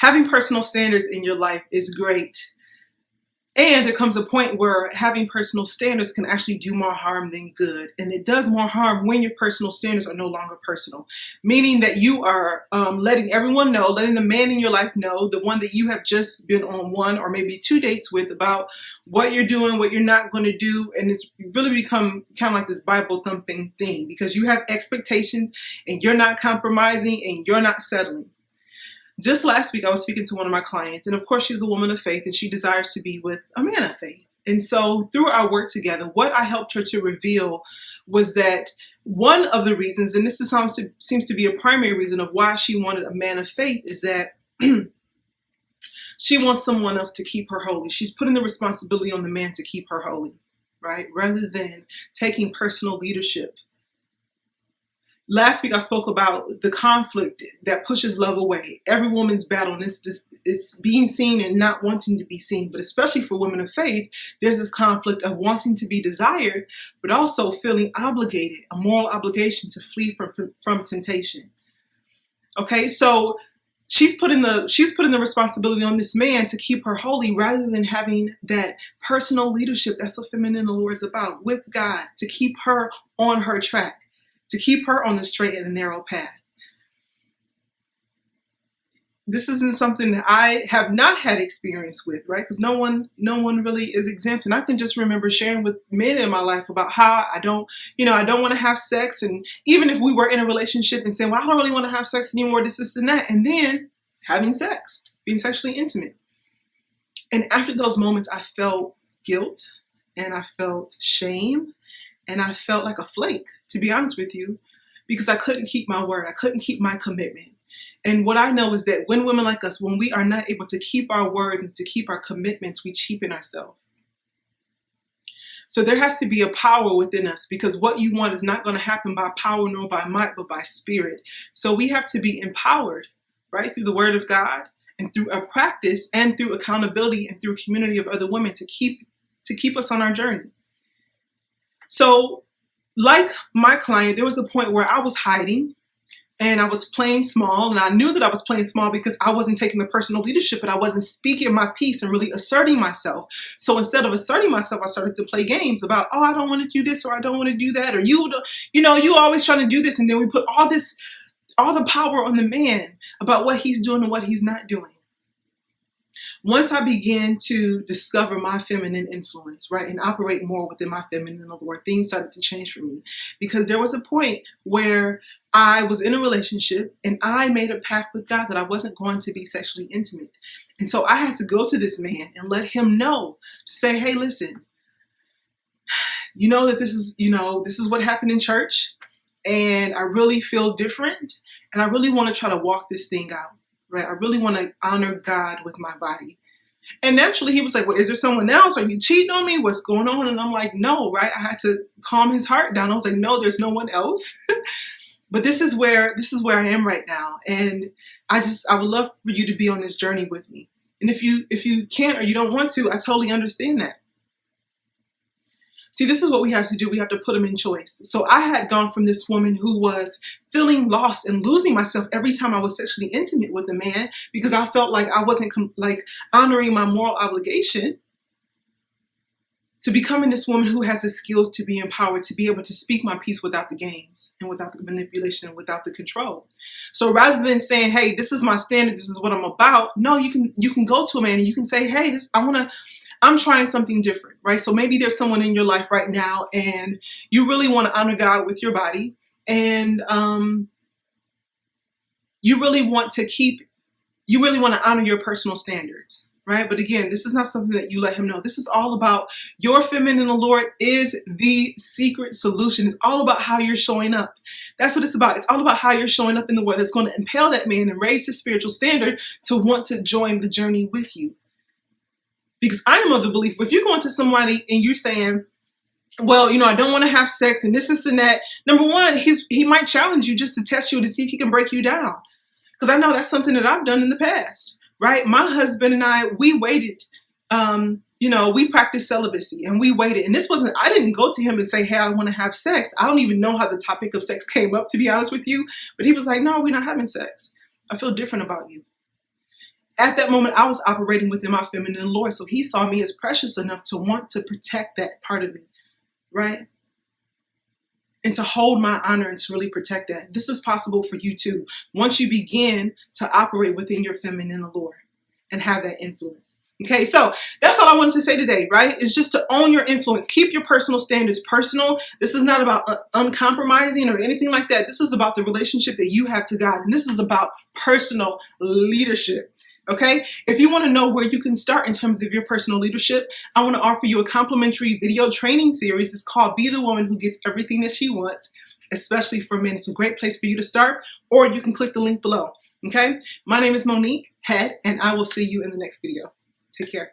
Having personal standards in your life is great. And there comes a point where having personal standards can actually do more harm than good. And it does more harm when your personal standards are no longer personal, meaning that you are letting everyone know, letting the man in your life know, the one that you have just been on one or maybe two dates with, about what you're doing, what you're not going to do. And it's really become kind of like this Bible thumping thing, because you have expectations and you're not compromising and you're not settling. Just last week, I was speaking to one of my clients, and of course, she's a woman of faith, and she desires to be with a man of faith. And so through our work together, what I helped her to reveal was that one of the reasons, and seems to be a primary reason of why she wanted a man of faith, is that she wants someone else to keep her holy. She's putting the responsibility on the man to keep her holy, right? Rather than taking personal leadership. Last week, I spoke about the conflict that pushes love away. Every woman's battle, and it's being seen and not wanting to be seen. But especially for women of faith, there's this conflict of wanting to be desired, but also feeling obligated, a moral obligation to flee from temptation. Okay, so she's putting the responsibility on this man to keep her holy, rather than having that personal leadership. That's what feminine in the Lord is about, with God, to keep her on her track, to keep her on the straight and narrow path. This isn't something that I have not had experience with, right? Because no one really is exempt. And I can just remember sharing with men in my life about how I don't want to have sex. And even if we were in a relationship and saying, well, I don't really want to have sex anymore, this and that. And then having sex, being sexually intimate. And after those moments, I felt guilt and I felt shame. And I felt like a flake, to be honest with you, because I couldn't keep my word. I couldn't keep my commitment. And what I know is that when women like us, when we are not able to keep our word and to keep our commitments, we cheapen ourselves. So there has to be a power within us, because what you want is not going to happen by power nor by might, but by spirit. So we have to be empowered, right, through the word of God and through a practice and through accountability and through a community of other women to keep us on our journey. So like my client, there was a point where I was hiding and I was playing small, and I knew that I was playing small because I wasn't taking the personal leadership, but I wasn't speaking my piece and really asserting myself. So instead of asserting myself, I started to play games about, oh, I don't want to do this, or I don't want to do that, or you always trying to do this. And then we put all the power on the man about what he's doing and what he's not doing. Once I began to discover my feminine influence, right, and operate more within my feminine Lord, things started to change for me, because there was a point where I was in a relationship and I made a pact with God that I wasn't going to be sexually intimate. And so I had to go to this man and let him know, to say, hey, listen, you know that this is what happened in church, and I really feel different, and I really want to try to walk this thing out. Right? I really want to honor God with my body. And naturally, he was like, well, is there someone else? Are you cheating on me? What's going on? And I'm like, no, right? I had to calm his heart down. I was like, no, there's no one else. But this is where I am right now. And I would love for you to be on this journey with me. And if you can't or you don't want to, I totally understand that. See, this is what we have to do. We have to put them in choice. So I had gone from this woman who was feeling lost and losing myself every time I was sexually intimate with a man, because I felt like I wasn't honoring my moral obligation, to becoming this woman who has the skills to be empowered, to be able to speak my piece without the games and without the manipulation and without the control. So rather than saying, hey, this is my standard, this is what I'm about, no, you can go to a man and you can say, hey, I'm trying something different, right? So maybe there's someone in your life right now and you really want to honor God with your body, and you really want to honor your personal standards, right? But again, this is not something that you let him know. This is all about your feminine Lord is the secret solution. It's all about how you're showing up. That's what it's about. It's all about how you're showing up in the world. That's going to impel that man and raise his spiritual standard to want to join the journey with you. Because I am of the belief, if you're going to somebody and you're saying, well, I don't want to have sex and this and that, number one, he might challenge you just to test you to see if he can break you down. Because I know that's something that I've done in the past, right? My husband and I, we waited, we practiced celibacy and we waited. And I didn't go to him and say, hey, I want to have sex. I don't even know how the topic of sex came up, to be honest with you. But he was like, no, we're not having sex. I feel different about you. At that moment, I was operating within my feminine Lord. So he saw me as precious enough to want to protect that part of me, right? And to hold my honor and to really protect that. This is possible for you too. Once you begin to operate within your feminine allure and have that influence. Okay, so that's all I wanted to say today, right? Is just to own your influence. Keep your personal standards personal. This is not about uncompromising or anything like that. This is about the relationship that you have to God. And this is about personal leadership. Okay, if you want to know where you can start in terms of your personal leadership, I want to offer you a complimentary video training series. It's called Be the Woman Who Gets Everything That She Wants, especially for men. It's a great place for you to start, or you can click the link below. Okay, my name is Monique Head, and I will see you in the next video. Take care.